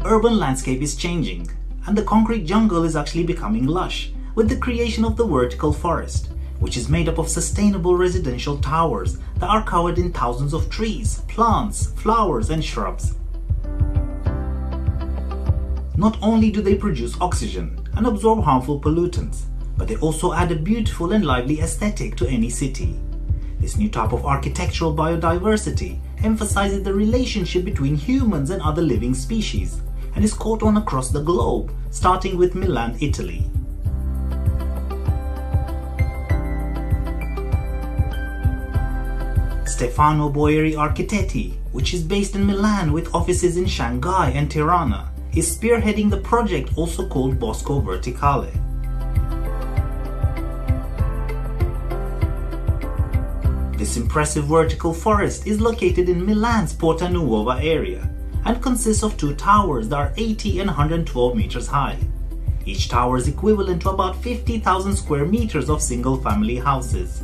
urban landscape is changing, and the concrete jungle is actually becoming lush with the creation of the vertical forest, which is made up of sustainable residential towers that are covered in thousands of trees, plants, flowers, and shrubs. Not only do they produce oxygen and absorb harmful pollutants, but they also add a beautiful and lively aesthetic to any city. This new type of architectural biodiversity emphasizes the relationship between humans and other living species and is caught on across the globe, starting with Milan, Italy. Stefano Boeri Architetti, which is based in Milan with offices in Shanghai and Tirana, is spearheading the project also called Bosco Verticale. This impressive vertical forest is located in Milan's Porta Nuova area and consists of two towers that are 80 and 112 meters high. Each tower is equivalent to about 50,000 square meters of single-family houses.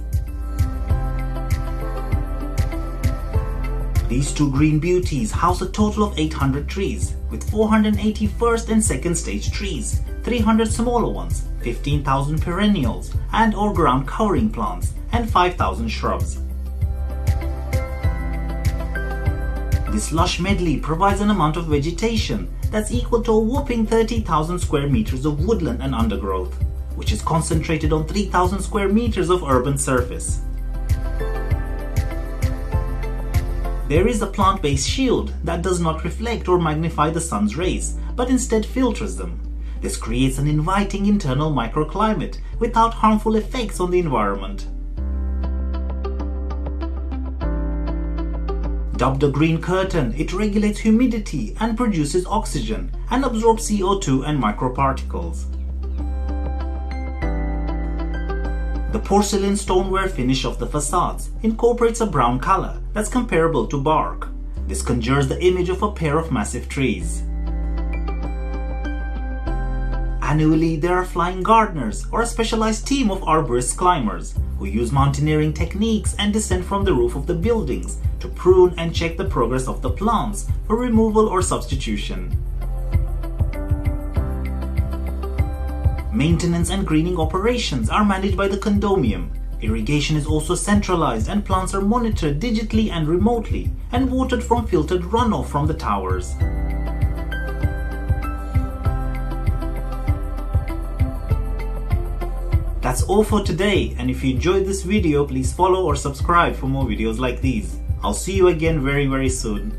These two green beauties house a total of 800 trees, with 480 first and second stage trees, 300 smaller ones, 15,000 perennials and or ground covering plants, and 5,000 shrubs. This lush medley provides an amount of vegetation that's equal to a whopping 30,000 square meters of woodland and undergrowth, which is concentrated on 3,000 square meters of urban surface. There is a plant-based shield that does not reflect or magnify the sun's rays, but instead filters them. This creates an inviting internal microclimate without harmful effects on the environment. Dubbed a green curtain, it regulates humidity and produces oxygen and absorbs CO2 and microparticles. The porcelain stoneware finish of the facades incorporates a brown color that's comparable to bark. This conjures the image of a pair of massive trees. Annually, there are flying gardeners or a specialized team of arborist climbers who use mountaineering techniques and descend from the roof of the buildings to prune and check the progress of the plants for removal or substitution. Maintenance and greening operations are managed by the condominium. Irrigation is also centralized and plants are monitored digitally and remotely and watered from filtered runoff from the towers. That's all for today, and if you enjoyed this video, please follow or subscribe for more videos like these. I'll see you again very soon.